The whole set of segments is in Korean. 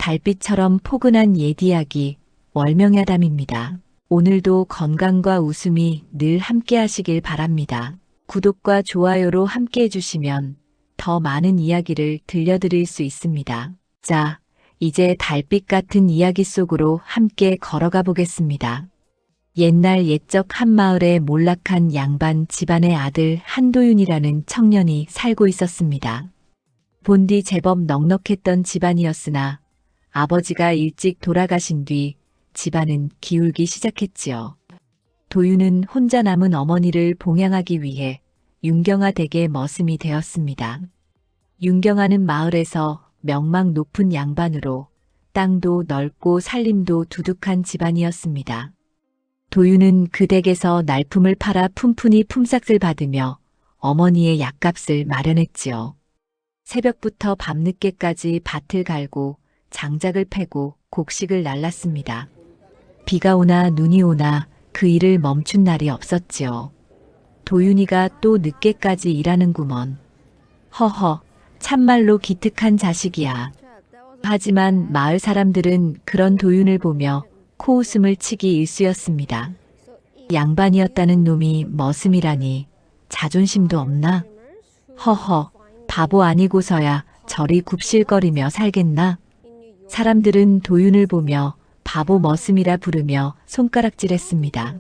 달빛처럼 포근한 옛 이야기 월명야담입니다. 오늘도 건강과 웃음이 늘 함께 하시길 바랍니다. 구독과 좋아요로 함께 해주시면 더 많은 이야기를 들려드릴 수 있습니다. 자, 이제 달빛 같은 이야기 속으로 함께 걸어가 보겠습니다. 옛날 옛적 한 마을에 몰락한 양반 집안의 아들 한도윤이라는 청년이 살고 있었습니다. 본디 제법 넉넉했던 집안이었으나 아버지가 일찍 돌아가신 뒤 집안은 기울기 시작했지요. 도윤은 혼자 남은 어머니를 봉양하기 위해 윤경아 댁의 머슴이 되었습니다. 윤경아는 마을에서 명망 높은 양반으로 땅도 넓고 살림도 두둑한 집안이었습니다. 도윤은 그 댁에서 날품을 팔아 푼푼히 품삯을 받으며 어머니의 약값을 마련했지요. 새벽부터 밤늦게까지 밭을 갈고 장작을 패고 곡식을 날랐습니다. 비가 오나 눈이 오나 그 일을 멈춘 날이 없었지요. 도윤이가 또 늦게까지 일하는구먼. 허허, 참말로 기특한 자식이야. 하지만 마을 사람들은 그런 도윤을 보며 코웃음을 치기 일쑤였습니다. 양반이었다는 놈이 머슴이라니 자존심도 없나? 허허, 바보 아니고서야 저리 굽실거리며 살겠나? 사람들은 도윤을 보며 바보 머슴이라 부르며 손가락질했습니다.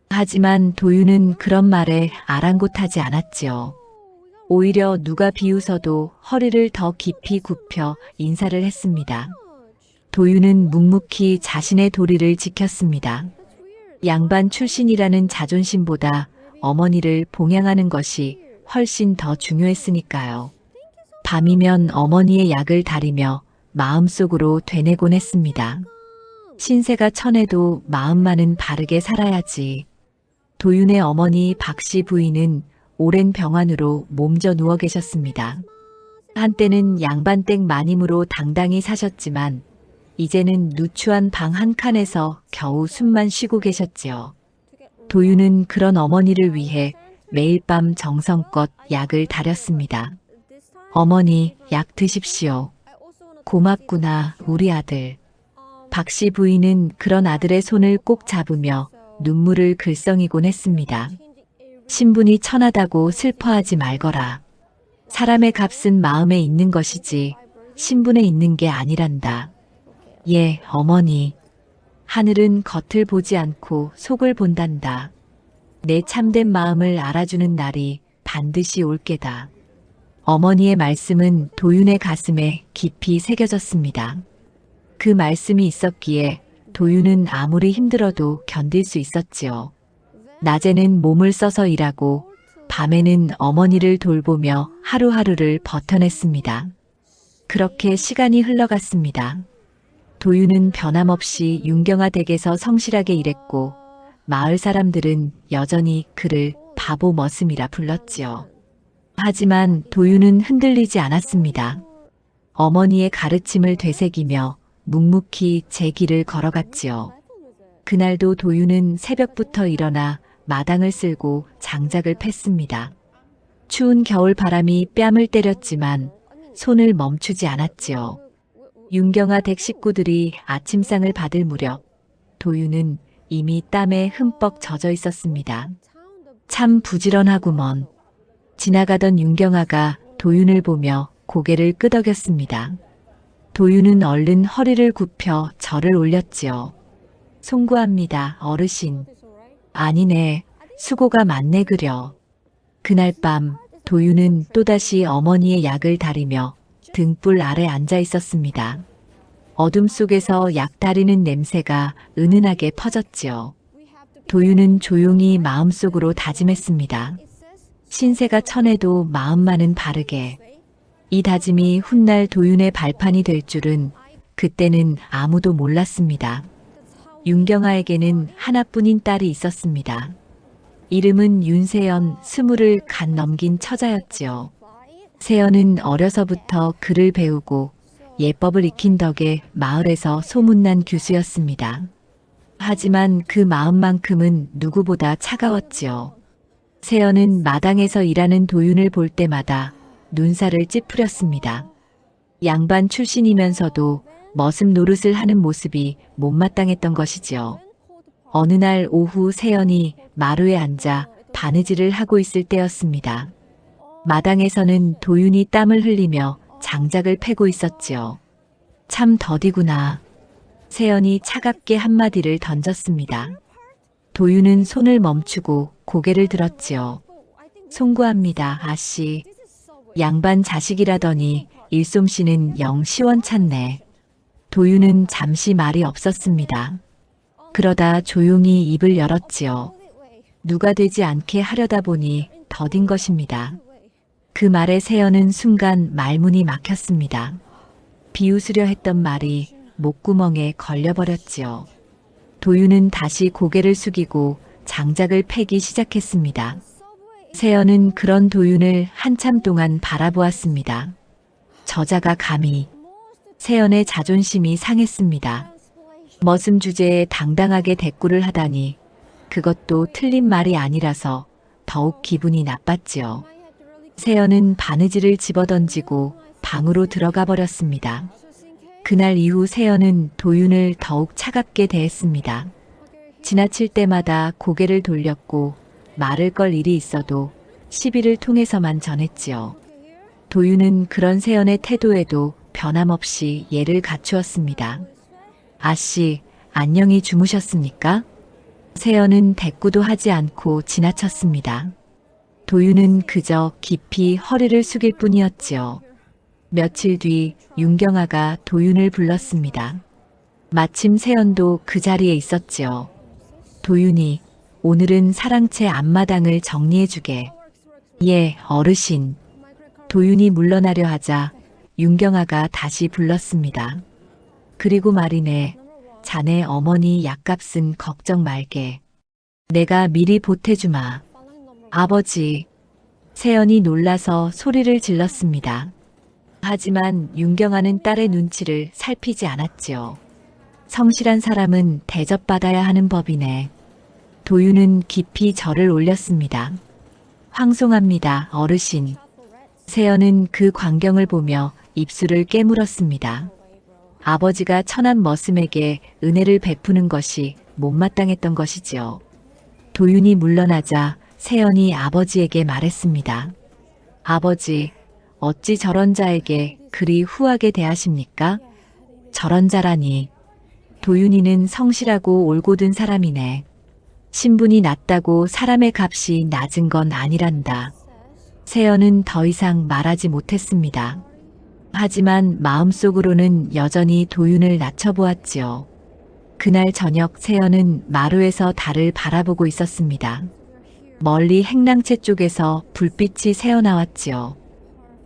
하지만 도윤은 그런 말에 아랑곳하지 않았지요. 오히려 누가 비웃어도 허리를 더 깊이 굽혀 인사를 했습니다. 도윤은 묵묵히 자신의 도리를 지켰습니다. 양반 출신이라는 자존심보다 어머니를 봉양하는 것이 훨씬 더 중요했으니까요. 밤이면 어머니의 약을 다리며 마음속으로 되뇌곤 했습니다. 신세가 천해도 마음만은 바르게 살아야지. 도윤의 어머니 박씨 부인은 오랜 병환으로 몸져 누워 계셨습니다. 한때는 양반댁 마님으로 당당히 사셨지만 이제는 누추한 방 한 칸에서 겨우 숨만 쉬고 계셨지요. 도윤은 그런 어머니를 위해 매일 밤 정성껏 약을 다렸습니다. 어머니, 약 드십시오. 고맙구나, 우리 아들. 박씨 부인은 그런 아들의 손을 꼭 잡으며 눈물을 글썽이곤 했습니다. 신분이 천하다고 슬퍼하지 말거라. 사람의 값은 마음에 있는 것이지 신분에 있는 게 아니란다. 예, 어머니. 하늘은 겉을 보지 않고 속을 본단다. 내 참된 마음을 알아주는 날이 반드시 올 게다. 어머니의 말씀은 도윤의 가슴에 깊이 새겨졌습니다. 그 말씀이 있었기에 도윤은 아무리 힘들어도 견딜 수 있었지요. 낮에는 몸을 써서 일하고 밤에는 어머니를 돌보며 하루하루를 버텨냈습니다. 그렇게 시간이 흘러갔습니다. 도윤은 변함없이 윤경아 댁에서 성실하게 일했고 마을 사람들은 여전히 그를 바보 머슴이라 불렀지요. 하지만 도윤은 흔들리지 않았습니다. 어머니의 가르침을 되새기며 묵묵히 제 길을 걸어갔지요. 그날도 도윤은 새벽부터 일어나 마당을 쓸고 장작을 팼습니다. 추운 겨울 바람이 뺨을 때렸지만 손을 멈추지 않았지요. 윤경아 댁 식구들이 아침상을 받을 무렵 도윤은 이미 땀에 흠뻑 젖어 있었습니다. 참 부지런하구먼. 지나가던 윤경아가 도윤을 보며 고개를 끄덕였습니다. 도윤은 얼른 허리를 굽혀 절을 올렸지요. 송구합니다, 어르신. 아니네, 수고가 많네 그려. 그날 밤 도윤은 또다시 어머니의 약을 다리며 등불 아래 앉아 있었습니다. 어둠 속에서 약 다리는 냄새가 은은하게 퍼졌지요. 도윤은 조용히 마음속으로 다짐했습니다. 신세가 천해도 마음만은 바르게. 이 다짐이 훗날 도윤의 발판이 될 줄은 그때는 아무도 몰랐습니다. 윤경아에게는 하나뿐인 딸이 있었습니다. 이름은 윤세연, 20을 갓 넘긴 처자였지요. 세연은 어려서부터 글을 배우고 예법을 익힌 덕에 마을에서 소문난 교수였습니다. 하지만 그 마음만큼은 누구보다 차가웠지요. 세연은 마당에서 일하는 도윤을 볼 때마다 눈살을 찌푸렸습니다. 양반 출신이면서도 머슴 노릇을 하는 모습이 못마땅했던 것이지요. 어느 날 오후 세연이 마루에 앉아 바느질을 하고 있을 때였습니다. 마당에서는 도윤이 땀을 흘리며 장작을 패고 있었지요. 참 더디구나. 세연이 차갑게 한마디를 던졌습니다. 도윤은 손을 멈추고 고개를 들었지요. 송구합니다, 아씨. 양반 자식이라더니 일솜씨는 영 시원찮네. 도윤은 잠시 말이 없었습니다. 그러다 조용히 입을 열었지요. 누가 되지 않게 하려다 보니 더딘 것입니다. 그 말에 세연은 순간 말문이 막혔습니다. 비웃으려 했던 말이 목구멍에 걸려버렸지요. 도윤은 다시 고개를 숙이고 장작을 패기 시작했습니다. 세연은 그런 도윤을 한참 동안 바라보았습니다. 저자가 감히. 세연의 자존심이 상했습니다. 머슴 주제에 당당하게 대꾸를 하다니 그것도 틀린 말이 아니라서 더욱 기분이 나빴지요. 세연은 바느질을 집어던지고 방으로 들어가 버렸습니다. 그날 이후 세연은 도윤을 더욱 차갑게 대했습니다. 지나칠 때마다 고개를 돌렸고 말을 걸 일이 있어도 시비를 통해서만 전했지요. 도윤은 그런 세연의 태도에도 변함없이 예를 갖추었습니다. 아씨, 안녕히 주무셨습니까? 세연은 대꾸도 하지 않고 지나쳤습니다. 도윤은 그저 깊이 허리를 숙일 뿐이었지요. 며칠 뒤 윤경아가 도윤을 불렀습니다. 마침 세연도 그 자리에 있었지요. 도윤이, 오늘은 사랑채 앞마당을 정리해주게. 예, 어르신. 도윤이 물러나려 하자 윤경아가 다시 불렀습니다. 그리고 말이네. 자네 어머니 약값은 걱정 말게. 내가 미리 보태주마. 아버지. 세연이 놀라서 소리를 질렀습니다. 하지만 윤경아는 딸의 눈치를 살피지 않았지요. 성실한 사람은 대접받아야 하는 법이네. 도윤은 깊이 절을 올렸습니다. 황송합니다, 어르신. 세연은 그 광경을 보며 입술을 깨물었습니다. 아버지가 천한 머슴에게 은혜를 베푸는 것이 못마땅했던 것이지요. 도윤이 물러나자 세연이 아버지에게 말했습니다. 아버지, 어찌 저런 자에게 그리 후하게 대하십니까? 저런 자라니. 도윤이는 성실하고 올곧은 사람이네. 신분이 낮다고 사람의 값이 낮은 건 아니란다. 세연은 더 이상 말하지 못했습니다. 하지만 마음속으로는 여전히 도윤을 낮춰보았지요. 그날 저녁 세연은 마루에서 달을 바라보고 있었습니다. 멀리 행랑채 쪽에서 불빛이 새어나왔지요.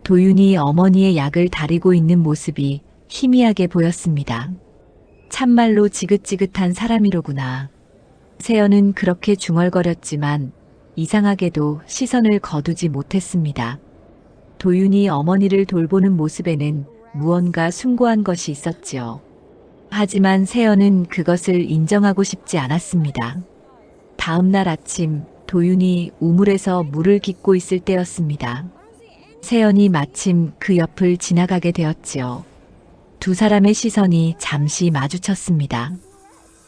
도윤이 어머니의 약을 다리고 있는 모습이 희미하게 보였습니다. 참말로 지긋지긋한 사람이로구나. 세연은 그렇게 중얼거렸지만 이상하게도 시선을 거두지 못했습니다. 도윤이 어머니를 돌보는 모습에는 무언가 숭고한 것이 있었지요. 하지만 세연은 그것을 인정하고 싶지 않았습니다. 다음 날 아침 도윤이 우물에서 물을 깃고 있을 때였습니다. 세연이 마침 그 옆을 지나가게 되었지요. 두 사람의 시선이 잠시 마주쳤습니다.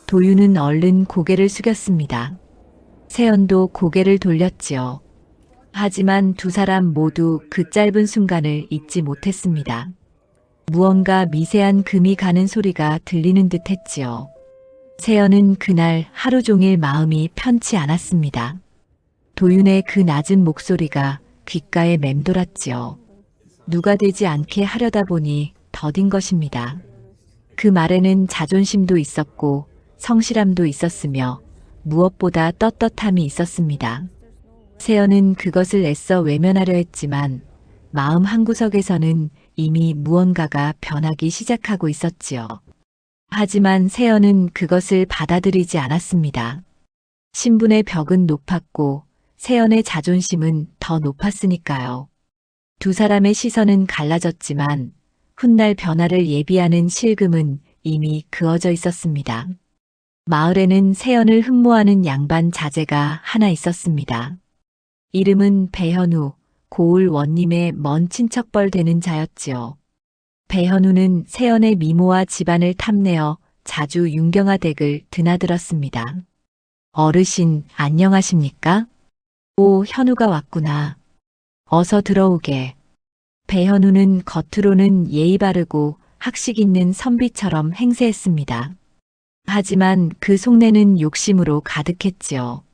도윤은 얼른 고개를 숙였습니다. 세연도 고개를 돌렸지요. 하지만 두 사람 모두 그 짧은 순간을 잊지 못했습니다. 무언가 미세한 금이 가는 소리가 들리는 듯 했지요. 세연은 그날 하루 종일 마음이 편치 않았습니다. 도윤의 그 낮은 목소리가 귓가에 맴돌았지요. 누가 되지 않게 하려다 보니 더딘 것입니다. 그 말에는 자존심도 있었고 성실함도 있었으며 무엇보다 떳떳함이 있었습니다. 세연은 그것을 애써 외면하려 했지만 마음 한구석에서는 이미 무언가가 변하기 시작하고 있었지요. 하지만 세연은 그것을 받아들이지 않았습니다. 신분의 벽은 높았고 세연의 자존심은 더 높았으니까요. 두 사람의 시선은 갈라졌지만 훗날 변화를 예비하는 실금은 이미 그어져 있었습니다. 마을에는 세연을 흠모하는 양반 자제가 하나 있었습니다. 이름은 배현우, 고을 원님의 먼 친척벌 되는 자였지요. 배현우는 세연의 미모와 집안을 탐내어 자주 윤경아 댁을 드나들었습니다. 어르신, 안녕하십니까? 오, 현우가 왔구나. 어서 들어오게. 배현우는 겉으로는 예의 바르고 학식 있는 선비처럼 행세했습니다. 하지만 그 속내는 욕심으로 가득했지요.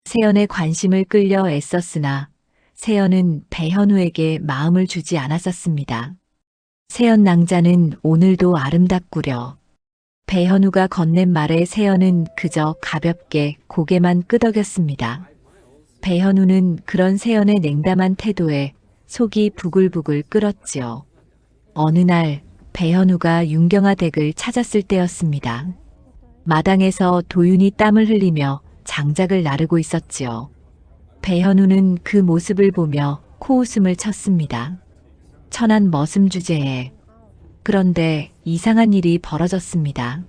세연의 관심을 끌려 애썼으나 세연은 배현우에게 마음을 주지 않았었습니다. 세연 낭자는 오늘도 아름답구려. 배현우가 건넨 말에 세연은 그저 가볍게 고개만 끄덕였습니다. 배현우는 그런 세연의 냉담한 태도에 속이 부글부글 끓었지요. 어느 날 배현우가 윤경아 댁을 찾았을 때였습니다. 마당에서 도윤이 땀을 흘리며 장작을 나르고 있었지요. 배현우는 그 모습을 보며 코웃음을 쳤습니다. 천한 머슴 주제에. 그런데 이상한 일이 벌어졌습니다.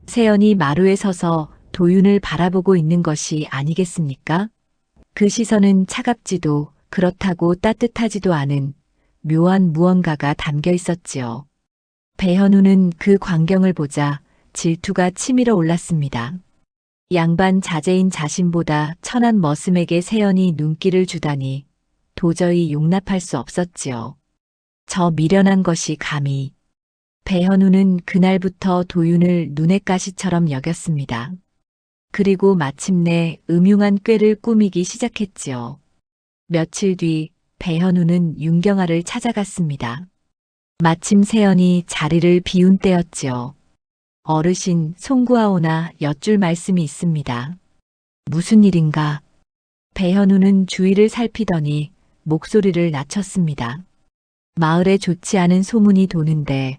세연이 마루에 서서 도윤을 바라보고 있는 것이 아니겠습니까? 그 시선은 차갑지도 그렇다고 따뜻하지도 않은 묘한 무언가가 담겨 있었지요. 배현우는 그 광경을 보자 질투가 치밀어 올랐습니다. 양반 자제인 자신보다 천한 머슴에게 세연이 눈길을 주다니 도저히 용납할 수 없었지요. 저 미련한 것이 감히. 배현우는 그날부터 도윤을 눈의 가시처럼 여겼습니다. 그리고 마침내 음흉한 꾀를 꾸미기 시작했지요. 며칠 뒤 배현우는 윤경아를 찾아갔습니다. 마침 세연이 자리를 비운 때였지요. 어르신 송구하오나 여쭐 말씀이 있습니다. 무슨 일인가? 배현우는 주위를 살피더니 목소리를 낮췄습니다. 마을에 좋지 않은 소문이 도는데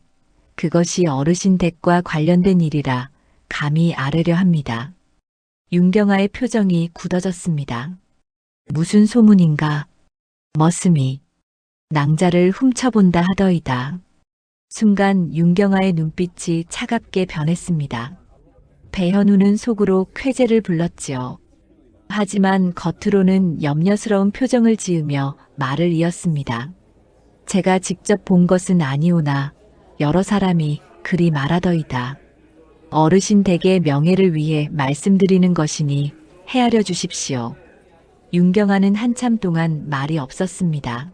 그것이 어르신 댁과 관련된 일이라 감히 아뢰려 합니다. 윤경아의 표정이 굳어졌습니다. 무슨 소문인가? 머슴이 낭자를 훔쳐본다 하더이다. 순간 윤경아의 눈빛이 차갑게 변했습니다. 배현우는 속으로 쾌재를 불렀지요. 하지만 겉으로는 염려스러운 표정을 지으며 말을 이었습니다. 제가 직접 본 것은 아니오나 여러 사람이 그리 말하더이다. 어르신 댁의 명예를 위해 말씀드리는 것이니 헤아려 주십시오. 윤경아는 한참 동안 말이 없었습니다.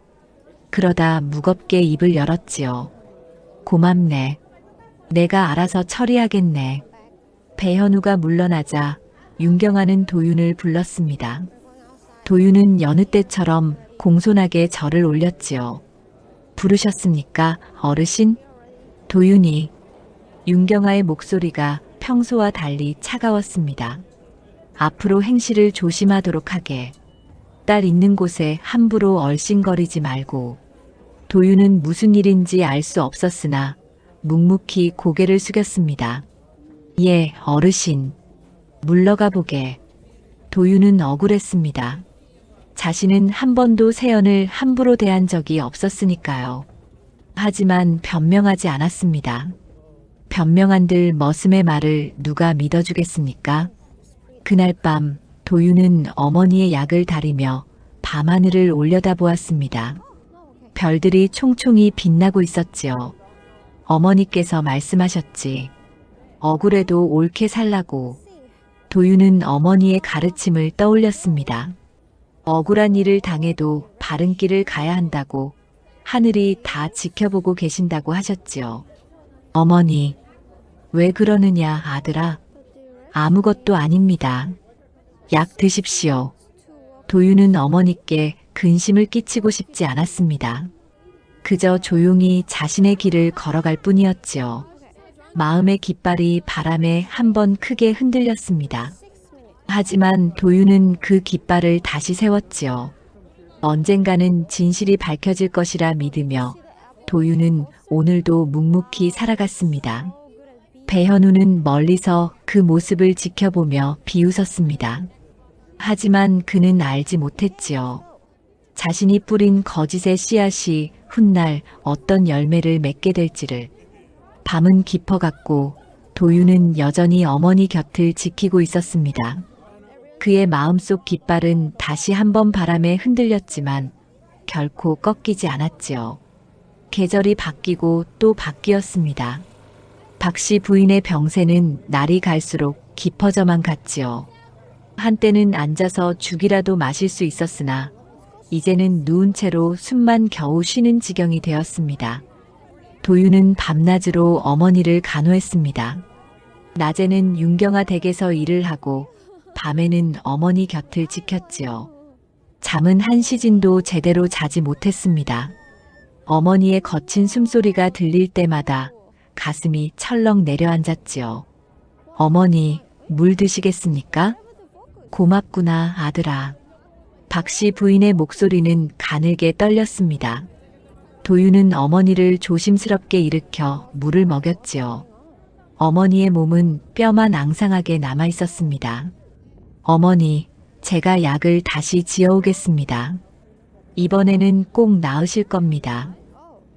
그러다 무겁게 입을 열었지요. 고맙네. 내가 알아서 처리하겠네. 배현우가 물러나자 윤경아는 도윤을 불렀습니다. 도윤은 여느 때처럼 공손하게 절을 올렸지요. 부르셨습니까, 어르신? 도윤이. 윤경아의 목소리가 평소와 달리 차가웠습니다. 앞으로 행실을 조심하도록 하게. 딸 있는 곳에 함부로 얼씬거리지 말고. 도윤은 무슨 일인지 알 수 없었으나 묵묵히 고개를 숙였습니다. 예, 어르신. 물러가 보게. 도윤은 억울했습니다. 자신은 한 번도 세연을 함부로 대한 적이 없었으니까요. 하지만 변명하지 않았습니다. 변명한들 머슴의 말을 누가 믿어주겠습니까? 그날 밤 도윤은 어머니의 약을 다리며 밤하늘을 올려다보았습니다. 별들이 총총히 빛나고 있었지요. 어머니께서 말씀하셨지. 억울해도 옳게 살라고. 도윤은 어머니의 가르침을 떠올렸습니다. 억울한 일을 당해도 바른 길을 가야 한다고 하늘이 다 지켜보고 계신다고 하셨지요. 어머니, 왜 그러느냐 아들아. 아무것도 아닙니다. 약 드십시오. 도윤은 어머니께 근심을 끼치고 싶지 않았습니다. 그저 조용히 자신의 길을 걸어갈 뿐이었지요. 마음의 깃발이 바람에 한번 크게 흔들렸습니다. 하지만 도윤은 그 깃발을 다시 세웠지요. 언젠가는 진실이 밝혀질 것이라 믿으며 도윤은 오늘도 묵묵히 살아갔습니다. 배현우는 멀리서 그 모습을 지켜보며 비웃었습니다. 하지만 그는 알지 못했지요. 자신이 뿌린 거짓의 씨앗이 훗날 어떤 열매를 맺게 될지를. 밤은 깊어갔고 도윤은 여전히 어머니 곁을 지키고 있었습니다. 그의 마음속 깃발은 다시 한번 바람에 흔들렸지만 결코 꺾이지 않았지요. 계절이 바뀌고 또 바뀌었습니다. 박씨 부인의 병세는 날이 갈수록 깊어져만 갔지요. 한때는 앉아서 죽이라도 마실 수 있었으나 이제는 누운 채로 숨만 겨우 쉬는 지경이 되었습니다. 도윤은 밤낮으로 어머니를 간호했습니다. 낮에는 윤경아 댁에서 일을 하고 밤에는 어머니 곁을 지켰지요. 잠은 한 시진도 제대로 자지 못했습니다. 어머니의 거친 숨소리가 들릴 때마다 가슴이 철렁 내려앉았지요. 어머니, 물 드시겠습니까? 고맙구나, 아들아. 박씨 부인의 목소리는 가늘게 떨렸습니다. 도윤은 어머니를 조심스럽게 일으켜 물을 먹였지요. 어머니의 몸은 뼈만 앙상하게 남아 있었습니다. 어머니, 제가 약을 다시 지어오겠습니다. 이번에는 꼭 나으실 겁니다.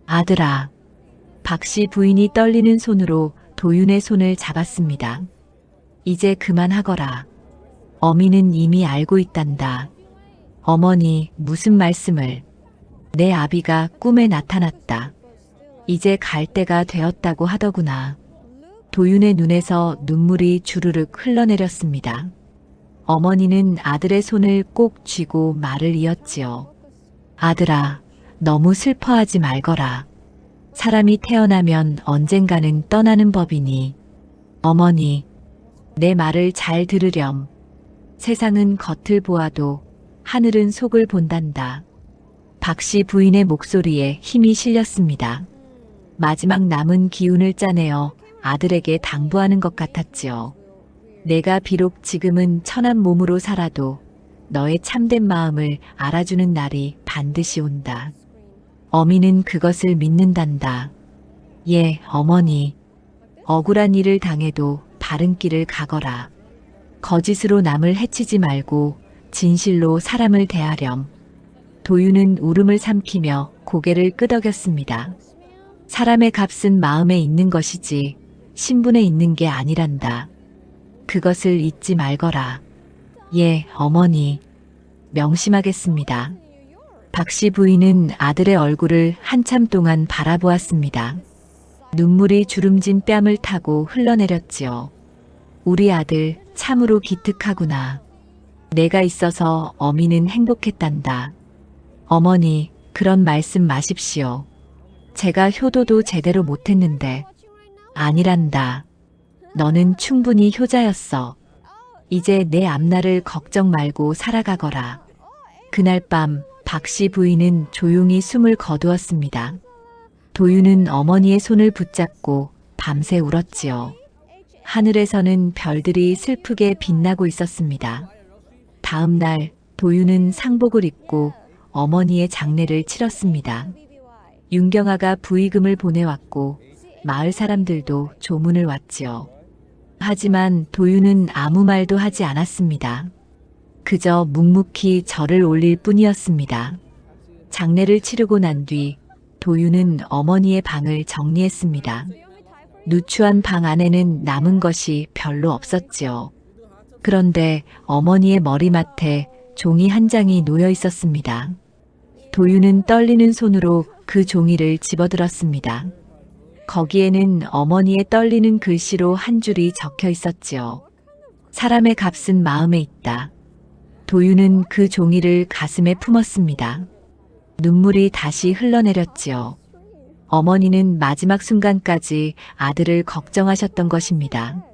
아들아. 박씨 부인이 떨리는 손으로 도윤의 손을 잡았습니다. 이제 그만하거라. 어미는 이미 알고 있단다. 어머니, 무슨 말씀을. 내 아비가 꿈에 나타났다. 이제 갈 때가 되었다고 하더구나. 도윤의 눈에서 눈물이 주르륵 흘러내렸습니다. 어머니는 아들의 손을 꼭 쥐고 말을 이었지요. 아들아, 너무 슬퍼하지 말거라. 사람이 태어나면 언젠가는 떠나는 법이니. 어머니, 내 말을 잘 들으렴. 세상은 겉을 보아도 하늘은 속을 본단다. 박씨 부인의 목소리에 힘이 실렸습니다. 마지막 남은 기운을 짜내어 아들에게 당부하는 것 같았지요. 내가 비록 지금은 천한 몸으로 살아도 너의 참된 마음을 알아주는 날이 반드시 온다. 어미는 그것을 믿는단다. 예, 어머니. 억울한 일을 당해도 바른 길을 가거라. 거짓으로 남을 해치지 말고 진실로 사람을 대하렴. 도윤은 울음을 삼키며 고개를 끄덕였습니다. 사람의 값은 마음에 있는 것이지 신분에 있는 게 아니란다. 그것을 잊지 말거라. 예, 어머니. 명심하겠습니다. 박씨 부인은 아들의 얼굴을 한참 동안 바라보았습니다. 눈물이 주름진 뺨을 타고 흘러내렸지요. 우리 아들 참으로 기특하구나. 내가 있어서 어미는 행복했단다. 어머니, 그런 말씀 마십시오. 제가 효도도 제대로 못했는데. 아니란다. 너는 충분히 효자였어. 이제 내 앞날을 걱정 말고 살아가거라. 그날 밤 박씨 부인은 조용히 숨을 거두었습니다. 도윤은 어머니의 손을 붙잡고 밤새 울었지요. 하늘에서는 별들이 슬프게 빛나고 있었습니다. 다음 날 도윤은 상복을 입고 어머니의 장례를 치렀습니다. 윤경아가 부의금을 보내왔고 마을 사람들도 조문을 왔지요. 하지만 도윤은 아무 말도 하지 않았습니다. 그저 묵묵히 절을 올릴 뿐이었습니다. 장례를 치르고 난 뒤 도윤은 어머니의 방을 정리했습니다. 누추한 방 안에는 남은 것이 별로 없었지요. 그런데 어머니의 머리맡에 종이 한 장이 놓여 있었습니다. 도윤은 떨리는 손으로 그 종이를 집어들었습니다. 거기에는 어머니의 떨리는 글씨로 한 줄이 적혀 있었지요. 사람의 값은 마음에 있다. 도윤은 그 종이를 가슴에 품었습니다. 눈물이 다시 흘러내렸지요. 어머니는 마지막 순간까지 아들을 걱정하셨던 것입니다.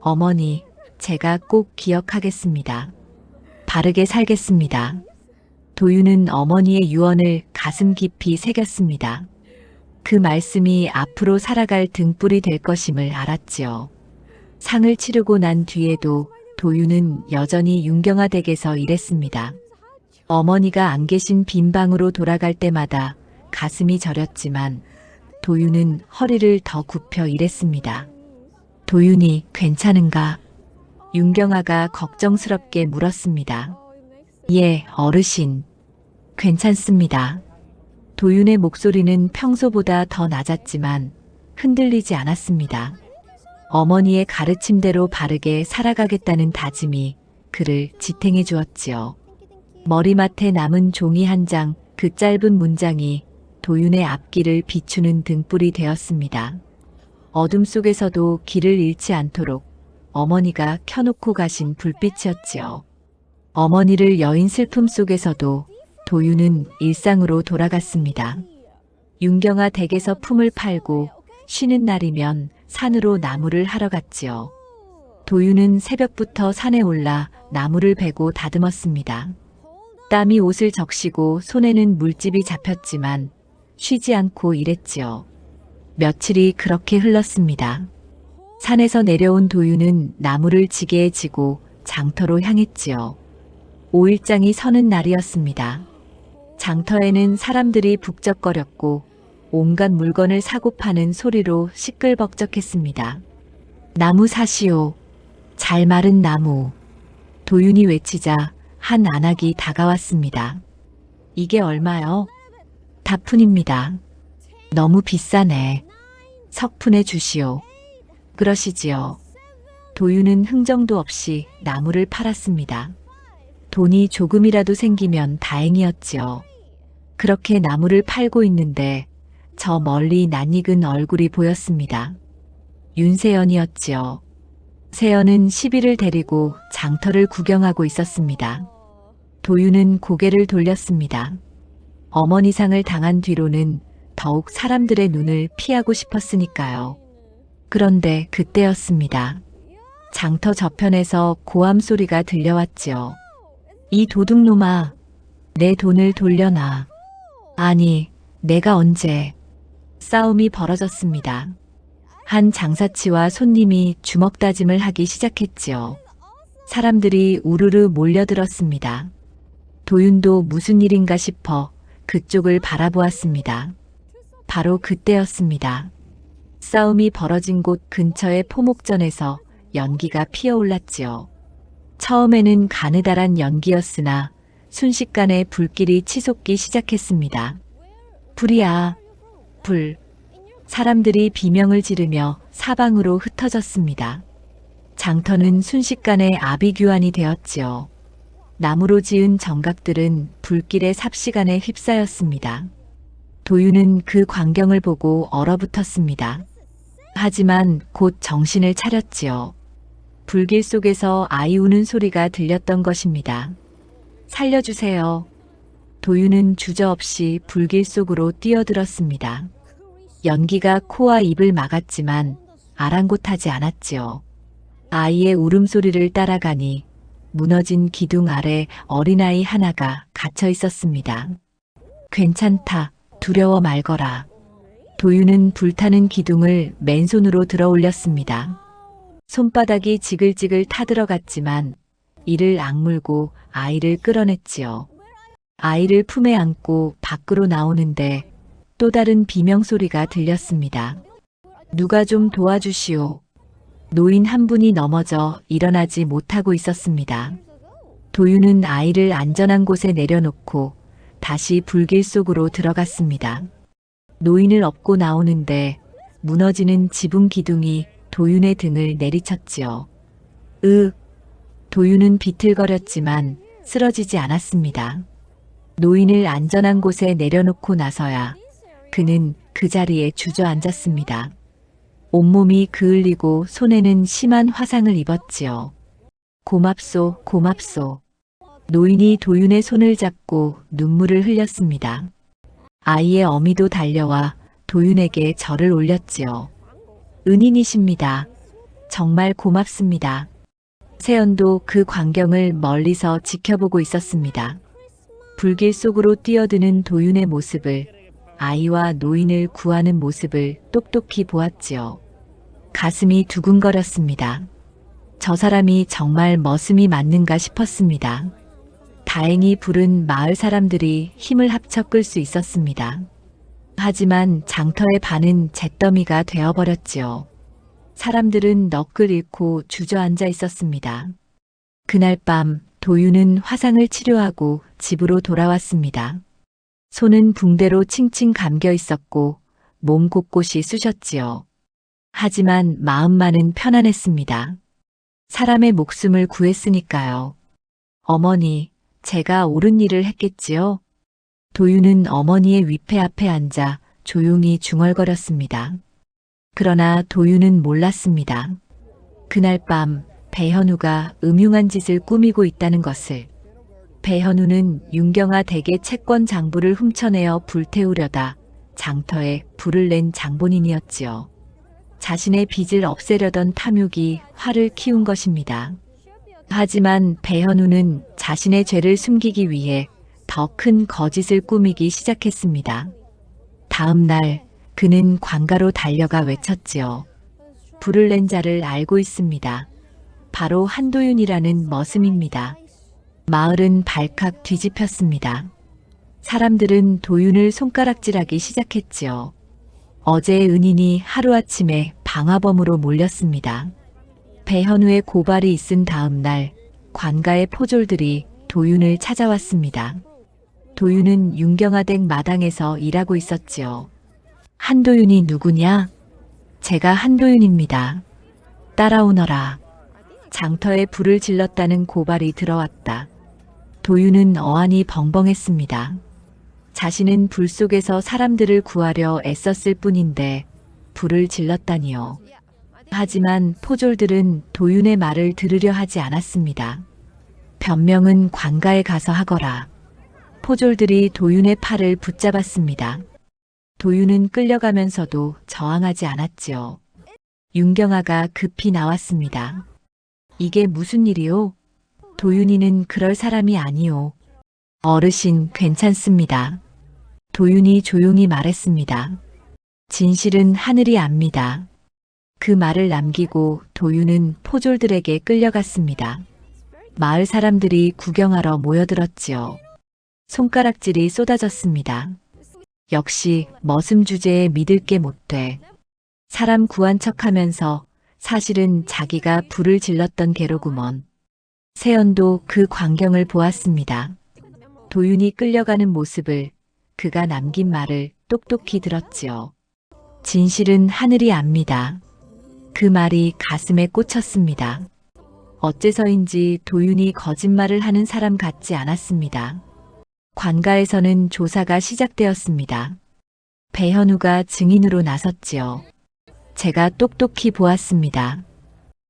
어머니, 제가 꼭 기억하겠습니다. 바르게 살겠습니다. 도윤은 어머니의 유언을 가슴 깊이 새겼습니다. 그 말씀이 앞으로 살아갈 등불이 될 것임을 알았지요. 상을 치르고 난 뒤에도 도윤은 여전히 윤경아 댁에서 일했습니다. 어머니가 안 계신 빈 방으로 돌아갈 때마다 가슴이 저렸지만 도윤은 허리를 더 굽혀 일했습니다. 도윤이 괜찮은가? 윤경아가 걱정스럽게 물었습니다. 예, 어르신. 괜찮습니다. 도윤의 목소리는 평소보다 더 낮았지만 흔들리지 않았습니다. 어머니의 가르침대로 바르게 살아가겠다는 다짐이 그를 지탱해 주었지요. 머리맡에 남은 종이 한 장, 그 짧은 문장이 도윤의 앞길을 비추는 등불이 되었습니다. 어둠 속에서도 길을 잃지 않도록 어머니가 켜놓고 가신 불빛이었지요. 어머니를 여인 슬픔 속에서도 도윤은 일상으로 돌아갔습니다. 윤경아 댁에서 품을 팔고 쉬는 날이면 산으로 나무를 하러 갔지요. 도윤은 새벽부터 산에 올라 나무를 베고 다듬었습니다. 땀이 옷을 적시고 손에는 물집이 잡혔지만 쉬지 않고 일했지요. 며칠이 그렇게 흘렀습니다. 산에서 내려온 도윤은 나무를 지게에 지고 장터로 향했지요. 5일장이 서는 날이었습니다. 장터에는 사람들이 북적거렸고 온갖 물건을 사고 파는 소리로 시끌벅적했습니다. 나무 사시오. 잘 마른 나무. 도윤이 외치자 한 안악이 다가왔습니다. 이게 얼마요? 다푼입니다. 너무 비싸네. 석푼에 주시오. 그러시지요. 도윤은 흥정도 없이 나무를 팔았습니다. 돈이 조금이라도 생기면 다행이었지요. 그렇게 나무를 팔고 있는데 저 멀리 낯익은 얼굴이 보였습니다. 윤세연이었지요. 세연은 시비를 데리고 장터를 구경하고 있었습니다. 도윤은 고개를 돌렸습니다. 어머니상을 당한 뒤로는 더욱 사람들의 눈을 피하고 싶었으니까요. 그런데 그때였습니다. 장터 저편에서 고함 소리가 들려왔지요. 이 도둑놈아, 내 돈을 돌려놔. 아니, 내가 언제. 싸움이 벌어졌습니다. 한 장사치와 손님이 주먹 다짐을 하기 시작했지요. 사람들이 우르르 몰려들었습니다. 도윤도 무슨 일인가 싶어 그쪽을 바라보았습니다. 바로 그때였습니다. 싸움이 벌어진 곳 근처의 포목전에서 연기가 피어올랐지요. 처음에는 가느다란 연기였으나 순식간에 불길이 치솟기 시작했습니다. 불이야, 불. 사람들이 비명을 지르며 사방으로 흩어졌습니다. 장터는 순식간에 아비규환이 되었지요. 나무로 지은 정각들은 불길의 삽시간에 휩싸였습니다. 도윤은 그 광경을 보고 얼어붙었습니다. 하지만 곧 정신을 차렸지요. 불길 속에서 아이 우는 소리가 들렸던 것입니다. 살려주세요. 도윤은 주저없이 불길 속으로 뛰어들었습니다. 연기가 코와 입을 막았지만 아랑곳하지 않았지요. 아이의 울음소리를 따라가니 무너진 기둥 아래 어린아이 하나가 갇혀 있었습니다. 괜찮다. 두려워 말거라. 도윤은 불타는 기둥을 맨손으로 들어 올렸습니다. 손바닥이 지글지글 타들어갔지만 이를 악물고 아이를 끌어냈지요. 아이를 품에 안고 밖으로 나오는데 또 다른 비명소리가 들렸습니다. 누가 좀 도와주시오. 노인 한 분이 넘어져 일어나지 못하고 있었습니다. 도윤은 아이를 안전한 곳에 내려놓고 다시 불길 속으로 들어갔습니다. 노인을 업고 나오는데 무너지는 지붕 기둥이 도윤의 등을 내리쳤지요. 도윤은 비틀거렸지만 쓰러지지 않았습니다. 노인을 안전한 곳에 내려놓고 나서야 그는 그 자리에 주저앉았습니다. 온몸이 그을리고 손에는 심한 화상을 입었지요. 고맙소, 고맙소. 노인이 도윤의 손을 잡고 눈물을 흘렸습니다. 아이의 어미도 달려와 도윤에게 절을 올렸지요. 은인이십니다. 정말 고맙습니다. 세연도 그 광경을 멀리서 지켜보고 있었습니다. 불길 속으로 뛰어드는 도윤의 모습을, 아이와 노인을 구하는 모습을 똑똑히 보았지요. 가슴이 두근거렸습니다. 저 사람이 정말 머슴이 맞는가 싶었습니다. 다행히 불은 마을 사람들이 힘을 합쳐 끌 수 있었습니다. 하지만 장터의 반은 잿더미가 되어버렸지요. 사람들은 넋을 잃고 주저앉아 있었습니다. 그날 밤 도윤은 화상을 치료하고 집으로 돌아왔습니다. 손은 붕대로 칭칭 감겨 있었고 몸 곳곳이 쑤셨지요. 하지만 마음만은 편안했습니다. 사람의 목숨을 구했으니까요. 어머니, 제가 옳은 일을 했겠지요? 도윤은 어머니의 위패 앞에 앉아 조용히 중얼거렸습니다. 그러나 도윤은 몰랐습니다. 그날 밤 배현우가 음흉한 짓을 꾸미고 있다는 것을. 배현우는 윤경아 댁의 채권 장부를 훔쳐내어 불태우려다 장터에 불을 낸 장본인이었지요. 자신의 빚을 없애려던 탐욕이 화를 키운 것입니다. 하지만 배현우는 자신의 죄를 숨기기 위해 더 큰 거짓을 꾸미기 시작했습니다. 다음 날 그는 관가로 달려가 외쳤지요. 불을 낸 자를 알고 있습니다. 바로 한도윤이라는 머슴입니다. 마을은 발칵 뒤집혔습니다. 사람들은 도윤을 손가락질하기 시작했지요. 어제의 은인이 하루아침에 방화범으로 몰렸습니다. 배현우의 고발이 있은 다음 날 관가의 포졸들이 도윤을 찾아왔습니다. 도윤은 윤경아 댁 마당에서 일하고 있었지요. 한도윤이 누구냐? 제가 한도윤입니다. 따라오너라. 장터에 불을 질렀다는 고발이 들어왔다. 도윤은 어안이 벙벙했습니다. 자신은 불 속에서 사람들을 구하려 애썼을 뿐인데 불을 질렀다니요. 하지만 포졸들은 도윤의 말을 들으려 하지 않았습니다. 변명은 관가에 가서 하거라. 포졸들이 도윤의 팔을 붙잡았습니다. 도윤은 끌려가면서도 저항하지 않았지요. 윤경아가 급히 나왔습니다. 이게 무슨 일이오? 도윤이는 그럴 사람이 아니오. 어르신 괜찮습니다. 도윤이 조용히 말했습니다. 진실은 하늘이 압니다. 그 말을 남기고 도윤은 포졸들에게 끌려갔습니다. 마을 사람들이 구경하러 모여들었지요. 손가락질이 쏟아졌습니다. 역시 머슴 주제에 믿을 게 못돼. 사람 구한 척하면서 사실은 자기가 불을 질렀던 게로구먼. 세연도 그 광경을 보았습니다. 도윤이 끌려가는 모습을, 그가 남긴 말을 똑똑히 들었지요. 진실은 하늘이 압니다. 그 말이 가슴에 꽂혔습니다. 어째서인지 도윤이 거짓말을 하는 사람 같지 않았습니다. 관가에서는 조사가 시작되었습니다. 배현우가 증인으로 나섰지요. 제가 똑똑히 보았습니다.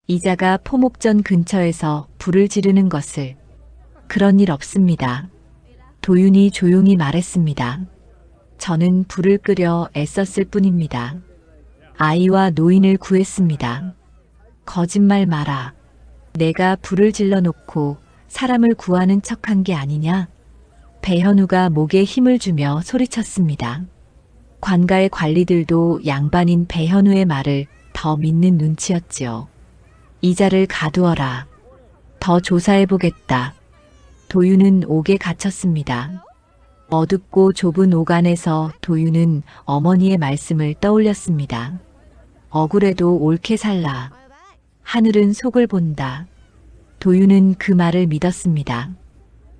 이자가 포목전 근처에서 불을 지르는 것을. 그런 일 없습니다. 도윤이 조용히 말했습니다. 저는 불을 끄려 애썼을 뿐입니다. 아이와 노인을 구했습니다. 거짓말 마라. 내가 불을 질러놓고 사람을 구하는 척한 게 아니냐? 배현우가 목에 힘을 주며 소리쳤습니다. 관가의 관리들도 양반인 배현우의 말을 더 믿는 눈치였지요. 이자를 가두어라. 더 조사해보겠다. 도윤은 옥에 갇혔습니다. 어둡고 좁은 옥 안에서 도윤은 어머니의 말씀을 떠올렸습니다. 억울해도 옳게 살라. 하늘은 속을 본다. 도윤은 그 말을 믿었습니다.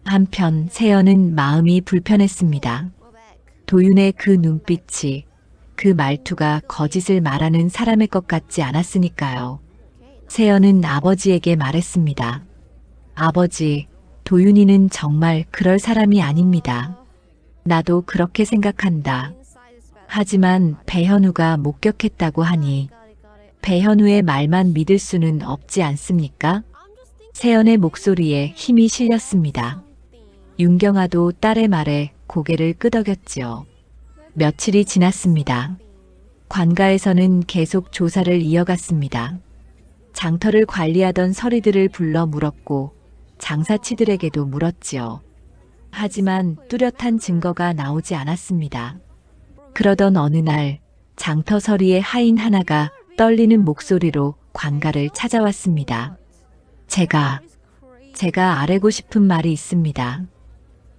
한편 세연은 마음이 불편했습니다. 도윤의 그 눈빛이, 그 말투가 거짓을 말하는 사람의 것 같지 않았으니까요. 세연은 아버지에게 말했습니다. 아버지, 도윤이는 정말 그럴 사람이 아닙니다. 나도 그렇게 생각한다. 하지만 배현우가 목격했다고 하니 배현우의 말만 믿을 수는 없지 않습니까? 세연의 목소리에 힘이 실렸습니다. 윤경아도 딸의 말에 고개를 끄덕였지요. 며칠이 지났습니다. 관가에서는 계속 조사를 이어갔습니다. 장터를 관리하던 서리들을 불러 물었고 장사치들에게도 물었지요. 하지만 뚜렷한 증거가 나오지 않았습니다. 그러던 어느 날 장터 서리의 하인 하나가 떨리는 목소리로 관가를 찾아왔습니다. 제가 아뢰고 싶은 말이 있습니다.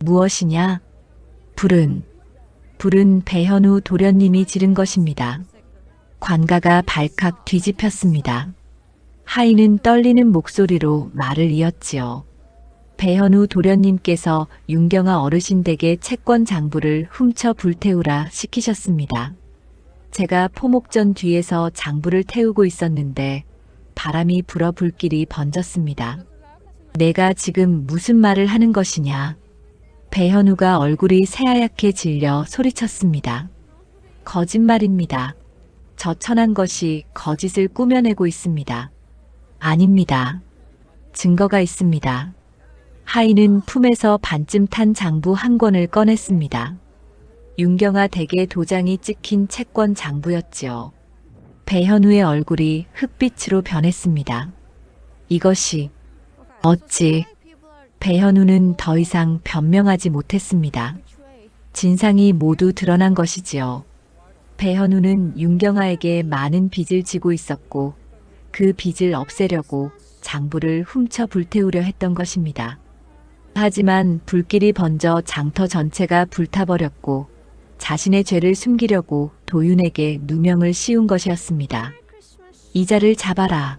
무엇이냐? 불은 배현우 도련님이 지른 것입니다. 관가가 발칵 뒤집혔습니다. 하인은 떨리는 목소리로 말을 이었지요. 배현우 도련님께서 윤경아 어르신 댁의 채권 장부를 훔쳐 불태우라 시키셨습니다. 제가 포목전 뒤에서 장부를 태우고 있었는데 바람이 불어 불길이 번졌습니다. 내가 지금 무슨 말을 하는 것이냐? 배현우가 얼굴이 새하얗게 질려 소리쳤습니다. 거짓말입니다. 저 천한 것이 거짓을 꾸며내고 있습니다. 아닙니다. 증거가 있습니다. 하인은 품에서 반쯤 탄 장부 한 권을 꺼냈습니다. 윤경아 댁의 도장이 찍힌 채권 장부였지요. 배현우의 얼굴이 흑빛으로 변했습니다. 이것이 어찌... 배현우는 더 이상 변명하지 못했습니다. 진상이 모두 드러난 것이지요. 배현우는 윤경아에게 많은 빚을 지고 있었고 그 빚을 없애려고 장부를 훔쳐 불태우려 했던 것입니다. 하지만 불길이 번져 장터 전체가 불타버렸고 자신의 죄를 숨기려고 도윤에게 누명을 씌운 것이었습니다. 이자를 잡아라.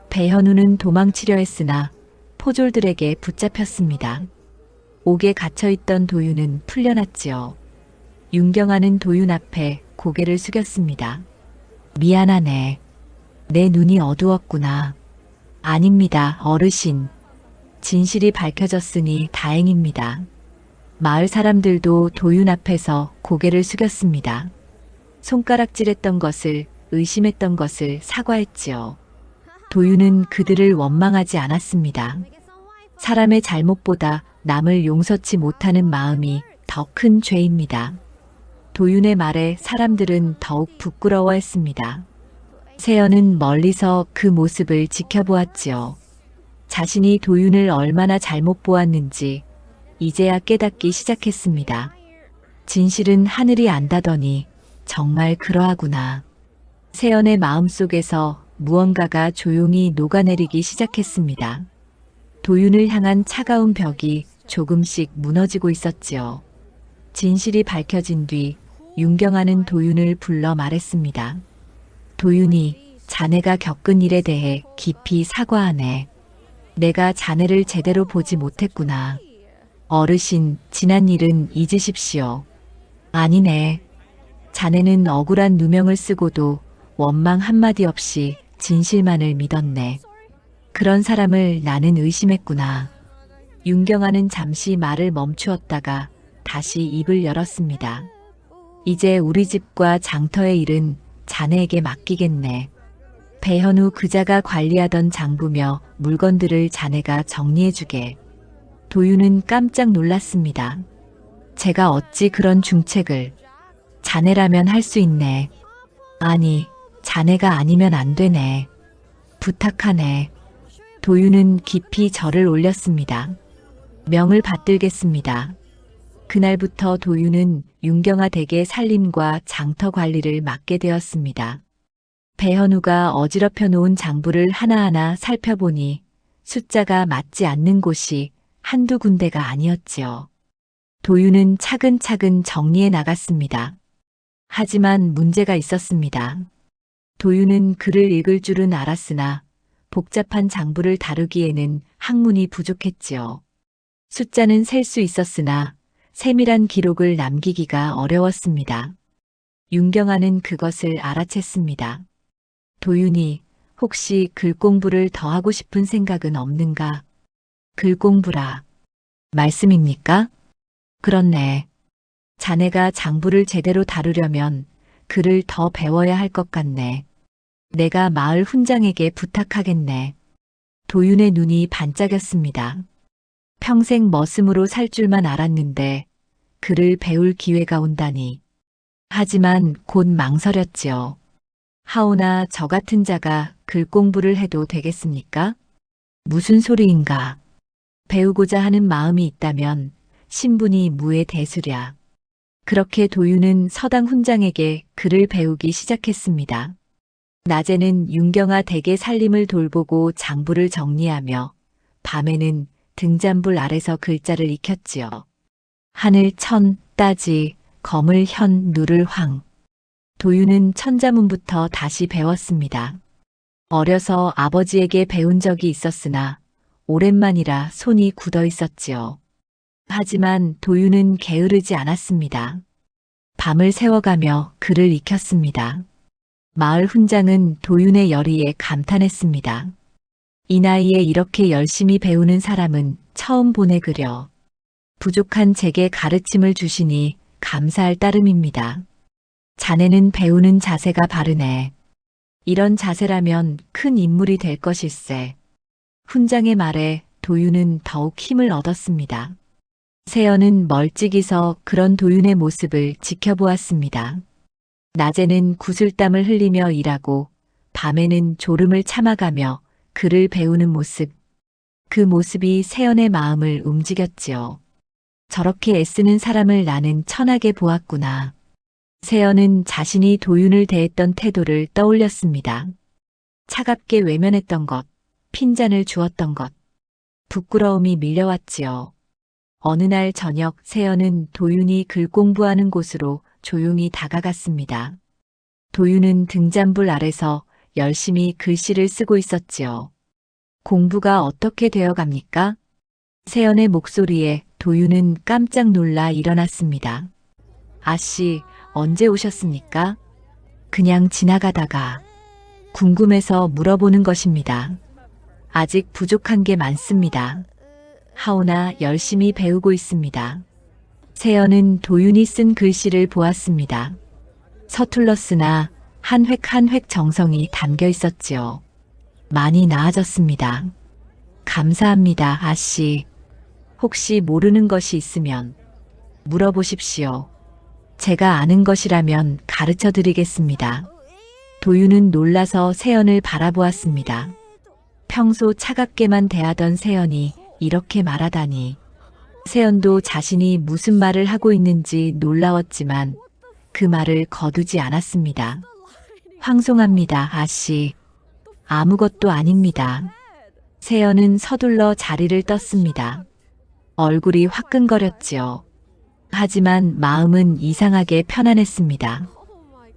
배현우는 도망치려 했으나 포졸들에게 붙잡혔습니다. 옥에 갇혀있던 도윤은 풀려났지요. 윤경아는 도윤 앞에 고개를 숙였습니다. 미안하네. 내 눈이 어두웠구나. 아닙니다, 어르신. 진실이 밝혀졌으니 다행입니다. 마을 사람들도 도윤 앞에서 고개를 숙였습니다. 손가락질했던 것을, 의심했던 것을 사과했지요. 도윤은 그들을 원망하지 않았습니다. 사람의 잘못보다 남을 용서치 못하는 마음이 더 큰 죄입니다. 도윤의 말에 사람들은 더욱 부끄러워했습니다. 세연은 멀리서 그 모습을 지켜보았지요. 자신이 도윤을 얼마나 잘못 보았는지 이제야 깨닫기 시작했습니다. 진실은 하늘이 안다더니 정말 그러하구나. 세연의 마음속에서 무언가가 조용히 녹아내리기 시작했습니다. 도윤을 향한 차가운 벽이 조금씩 무너지고 있었지요. 진실이 밝혀진 뒤 윤경아는 도윤을 불러 말했습니다. 도윤이 자네가 겪은 일에 대해 깊이 사과하네. 내가 자네를 제대로 보지 못했구나. 어르신, 지난 일은 잊으십시오. 아니네. 자네는 억울한 누명을 쓰고도 원망 한마디 없이 진실만을 믿었네. 그런 사람을 나는 의심했구나. 윤경아는 잠시 말을 멈추었다가 다시 입을 열었습니다. 이제 우리 집과 장터의 일은 자네에게 맡기겠네. 배현우 그자가 관리하던 장부며 물건들을 자네가 정리해주게. 도윤은 깜짝 놀랐습니다. 제가 어찌 그런 중책을. 자네라면 할 수 있네. 아니, 자네가 아니면 안 되네. 부탁하네. 도윤은 깊이 절을 올렸습니다. 명을 받들겠습니다. 그날부터 도윤은 윤경아 댁의 살림과 장터 관리를 맡게 되었습니다. 배현우가 어지럽혀 놓은 장부를 하나하나 살펴보니 숫자가 맞지 않는 곳이 한두 군데가 아니었지요. 도윤은 차근차근 정리해 나갔습니다. 하지만 문제가 있었습니다. 도윤은 글을 읽을 줄은 알았으나 복잡한 장부를 다루기에는 학문이 부족했지요. 숫자는 셀 수 있었으나 세밀한 기록을 남기기가 어려웠습니다. 윤경아는 그것을 알아챘습니다. 도윤이 혹시 글 공부를 더 하고 싶은 생각은 없는가? 글 공부라. 말씀입니까? 그렇네. 자네가 장부를 제대로 다루려면 글을 더 배워야 할 것 같네. 내가 마을 훈장에게 부탁하겠네. 도윤의 눈이 반짝였습니다. 평생 머슴으로 살 줄만 알았는데 글을 배울 기회가 온다니. 하지만 곧 망설였지요. 하오나 저 같은 자가 글 공부를 해도 되겠습니까? 무슨 소리인가. 배우고자 하는 마음이 있다면 신분이 무에 대수랴. 그렇게 도윤은 서당 훈장에게 글을 배우기 시작했습니다. 낮에는 윤경아 댁의 살림을 돌보고 장부를 정리하며 밤에는 등잔불 아래서 글자를 익혔지요. 하늘 천, 따지, 거물 현, 누를 황. 도윤은 천자문부터 다시 배웠습니다. 어려서 아버지에게 배운 적이 있었으나 오랜만이라 손이 굳어 있었지요. 하지만 도윤은 게으르지 않았습니다. 밤을 새워가며 글을 익혔습니다. 마을 훈장은 도윤의 열의에 감탄했습니다. 이 나이에 이렇게 열심히 배우는 사람은 처음 보네 그려. 부족한 제게 가르침을 주시니 감사할 따름입니다. 자네는 배우는 자세가 바르네. 이런 자세라면 큰 인물이 될 것일세. 훈장의 말에 도윤은 더욱 힘을 얻었습니다. 세연은 멀찍이서 그런 도윤의 모습을 지켜보았습니다. 낮에는 구슬땀을 흘리며 일하고 밤에는 졸음을 참아가며 글을 배우는 모습. 그 모습이 세연의 마음을 움직였지요. 저렇게 애쓰는 사람을 나는 천하게 보았구나. 세연은 자신이 도윤을 대했던 태도를 떠올렸습니다. 차갑게 외면했던 것, 핀잔을 주었던 것, 부끄러움이 밀려왔지요. 어느 날 저녁 세연은 도윤이 글 공부하는 곳으로 조용히 다가갔습니다. 도윤은 등잔불 아래서 열심히 글씨를 쓰고 있었지요. 공부가 어떻게 되어 갑니까? 세연의 목소리에 도윤은 깜짝 놀라 일어났습니다. 아씨, 언제 오셨습니까? 그냥 지나가다가 궁금해서 물어보는 것입니다. 아직 부족한 게 많습니다. 하오나 열심히 배우고 있습니다. 세연은 도윤이 쓴 글씨를 보았습니다. 서툴렀으나 한 획 한 획 정성이 담겨 있었지요. 많이 나아졌습니다. 감사합니다, 아씨. 혹시 모르는 것이 있으면 물어보십시오. 제가 아는 것이라면 가르쳐 드리겠습니다. 도윤은 놀라서 세연을 바라보았습니다. 평소 차갑게만 대하던 세연이 이렇게 말하다니. 세연도 자신이 무슨 말을 하고 있는지 놀라웠지만 그 말을 거두지 않았습니다. 황송합니다, 아씨. 아무것도 아닙니다. 세연은 서둘러 자리를 떴습니다. 얼굴이 화끈거렸지요. 하지만 마음은 이상하게 편안했습니다.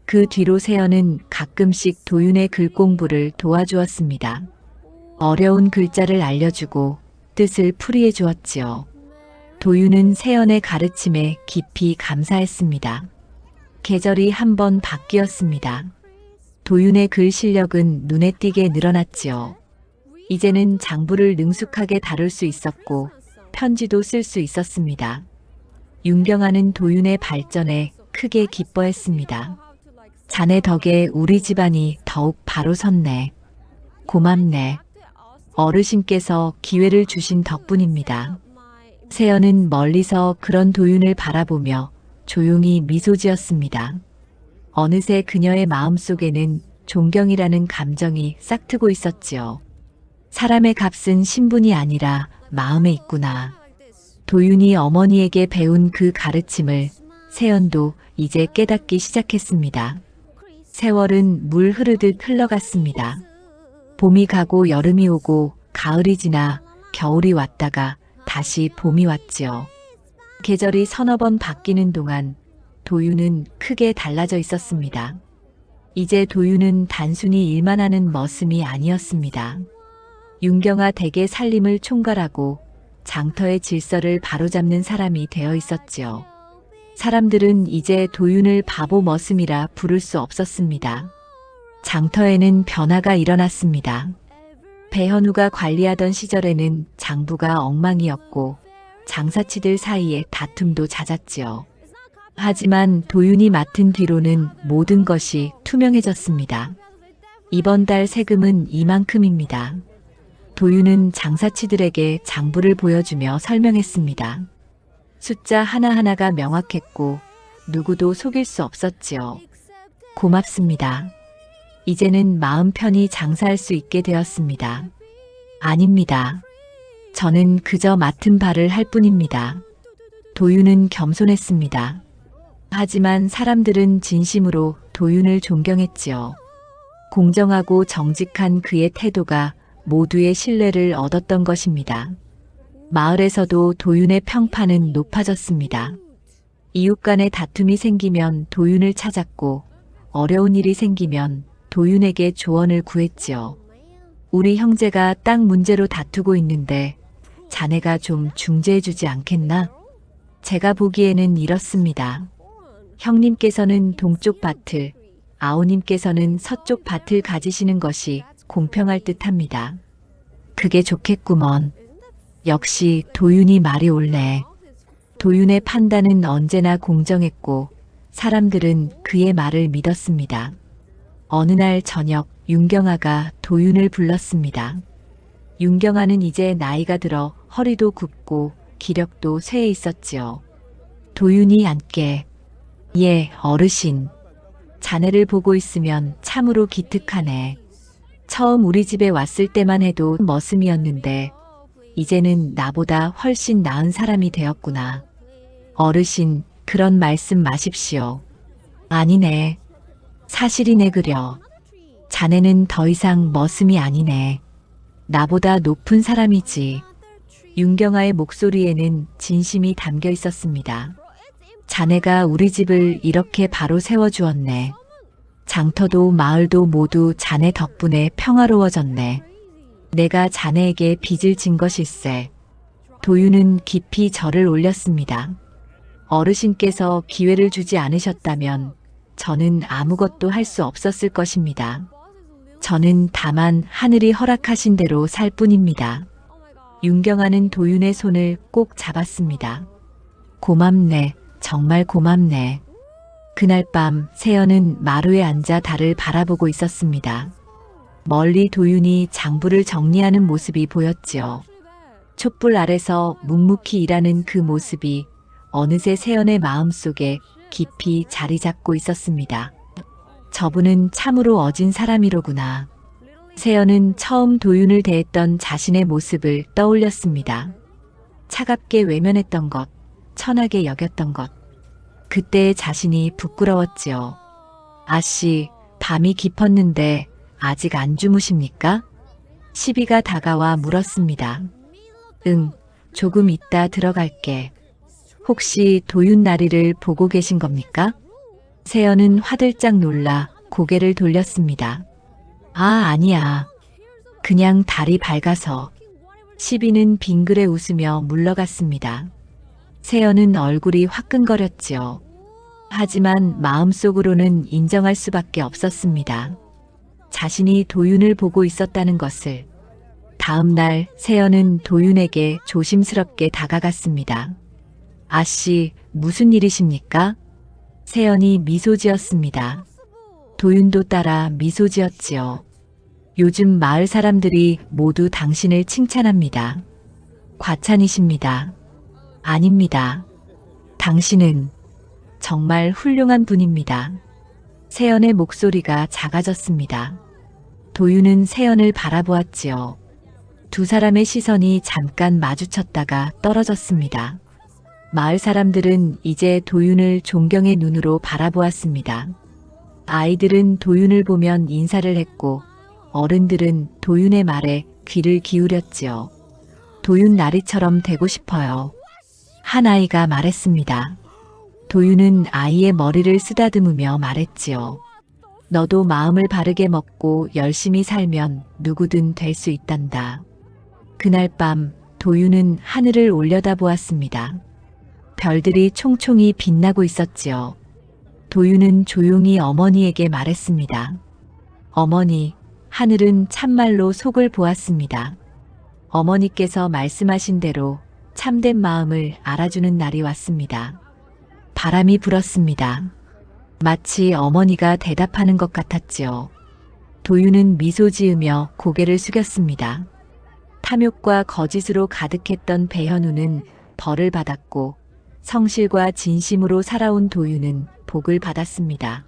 그 뒤로 세연은 가끔씩 도윤의 글 공부를 도와주었습니다. 어려운 글자를 알려주고 뜻을 풀이해 주었지요. 도윤은 세연의 가르침에 깊이 감사했습니다. 계절이 한번 바뀌었습니다. 도윤의 글 실력은 눈에 띄게 늘어났지요. 이제는 장부를 능숙하게 다룰 수 있었고 편지도 쓸 수 있었습니다. 윤경아는 도윤의 발전에 크게 기뻐했습니다. 자네 덕에 우리 집안이 더욱 바로 섰네. 고맙네. 어르신께서 기회를 주신 덕분입니다. 세연은 멀리서 그런 도윤을 바라보며 조용히 미소 지었습니다. 어느새 그녀의 마음속에는 존경이라는 감정이 싹트고 있었지요. 사람의 값은 신분이 아니라 마음에 있구나. 도윤이 어머니에게 배운 그 가르침을 세연도 이제 깨닫기 시작했습니다. 세월은 물 흐르듯 흘러갔습니다. 봄이 가고 여름이 오고 가을이 지나 겨울이 왔다가 다시 봄이 왔지요. 계절이 서너 번 바뀌는 동안 도윤은 크게 달라져 있었습니다. 이제 도윤은 단순히 일만 하는 머슴이 아니었습니다. 윤경아 댁의 살림을 총괄하고 장터의 질서를 바로잡는 사람이 되어 있었지요. 사람들은 이제 도윤을 바보 머슴이라 부를 수 없었습니다. 장터에는 변화가 일어났습니다. 배현우가 관리하던 시절에는 장부가 엉망이었고 장사치들 사이에 다툼도 잦았지요. 하지만 도윤이 맡은 뒤로는 모든 것이 투명해졌습니다. 이번 달 세금은 이만큼입니다. 도윤은 장사치들에게 장부를 보여주며 설명했습니다. 숫자 하나하나가 명확했고 누구도 속일 수 없었지요. 고맙습니다. 이제는 마음 편히 장사할 수 있게 되었습니다. 아닙니다. 저는 그저 맡은 바를 할 뿐입니다. 도윤은 겸손했습니다. 하지만 사람들은 진심으로 도윤을 존경했지요. 공정하고 정직한 그의 태도가 모두의 신뢰를 얻었던 것입니다. 마을에서도 도윤의 평판은 높아졌습니다. 이웃 간의 다툼이 생기면 도윤을 찾았고 어려운 일이 생기면 도윤에게 조언을 구했지요. 우리 형제가 땅 문제로 다투고 있는데 자네가 좀 중재해주지 않겠나? 제가 보기에는 이렇습니다. 형님께서는 동쪽 밭을, 아우님께서는 서쪽 밭을 가지시는 것이 공평할 듯합니다. 그게 좋겠구먼. 역시 도윤이 말이 옳네. 도윤의 판단은 언제나 공정했고 사람들은 그의 말을 믿었습니다. 어느 날 저녁 윤경아가 도윤을 불렀습니다. 윤경아는 이제 나이가 들어 허리도 굽고 기력도 쇠해 있었지요. 도윤이 앉게. 예, 어르신. 자네를 보고 있으면 참으로 기특하네. 처음 우리 집에 왔을 때만 해도 머슴이었는데 이제는 나보다 훨씬 나은 사람이 되었구나. 어르신, 그런 말씀 마십시오. 아니네. 사실이네 그려. 자네는 더 이상 머슴이 아니네. 나보다 높은 사람이지. 윤경아의 목소리에는 진심이 담겨 있었습니다. 자네가 우리 집을 이렇게 바로 세워주었네. 장터도 마을도 모두 자네 덕분에 평화로워졌네. 내가 자네에게 빚을 진 것일세. 도윤은 깊이 절을 올렸습니다. 어르신께서 기회를 주지 않으셨다면 저는 아무것도 할 수 없었을 것입니다. 저는 다만 하늘이 허락하신 대로 살 뿐입니다. 윤경아는 도윤의 손을 꼭 잡았습니다. 고맙네, 정말 고맙네. 그날 밤 세연은 마루에 앉아 달을 바라보고 있었습니다. 멀리 도윤이 장부를 정리하는 모습이 보였지요. 촛불 아래서 묵묵히 일하는 그 모습이 어느새 세연의 마음속에 깊이 자리 잡고 있었습니다. 저분은 참으로 어진 사람이로구나. 세연은 처음 도윤을 대했던 자신의 모습을 떠올렸습니다. 차갑게 외면했던 것, 천하게 여겼던 것. 그때의 자신이 부끄러웠지요. 아씨, 밤이 깊었는데 아직 안 주무십니까? 시비가 다가와 물었습니다. 응, 조금 있다 들어갈게. 혹시 도윤 나리를 보고 계신 겁니까? 세연은 화들짝 놀라 고개를 돌렸습니다. 아, 아니야. 그냥 달이 밝아서. 시비는 빙그레 웃으며 물러갔습니다. 세연은 얼굴이 화끈거렸지요. 하지만 마음속으로는 인정할 수밖에 없었습니다. 자신이 도윤을 보고 있었다는 것을. 다음 날 세연은 도윤에게 조심스럽게 다가갔습니다. 아씨, 무슨 일이십니까? 세연이 미소 지었습니다. 도윤도 따라 미소 지었지요. 요즘 마을 사람들이 모두 당신을 칭찬합니다. 과찬이십니다. 아닙니다. 당신은 정말 훌륭한 분입니다. 세연의 목소리가 작아졌습니다. 도윤은 세연을 바라보았지요. 두 사람의 시선이 잠깐 마주쳤다가 떨어졌습니다. 마을 사람들은 이제 도윤을 존경의 눈으로 바라보았습니다. 아이들은 도윤을 보면 인사를 했고 어른들은 도윤의 말에 귀를 기울였지요. 도윤 나리처럼 되고 싶어요. 한 아이가 말했습니다. 도윤은 아이의 머리를 쓰다듬으며 말했지요. 너도 마음을 바르게 먹고 열심히 살면 누구든 될 수 있단다. 그날 밤 도윤은 하늘을 올려다보았습니다. 별들이 총총히 빛나고 있었지요. 도윤은 조용히 어머니에게 말했습니다. 어머니, 하늘은 참말로 속을 보았습니다. 어머니께서 말씀하신 대로 참된 마음을 알아주는 날이 왔습니다. 바람이 불었습니다. 마치 어머니가 대답하는 것 같았지요. 도윤은 미소 지으며 고개를 숙였습니다. 탐욕과 거짓으로 가득했던 배현우는 벌을 받았고 성실과 진심으로 살아온 도윤은 복을 받았습니다.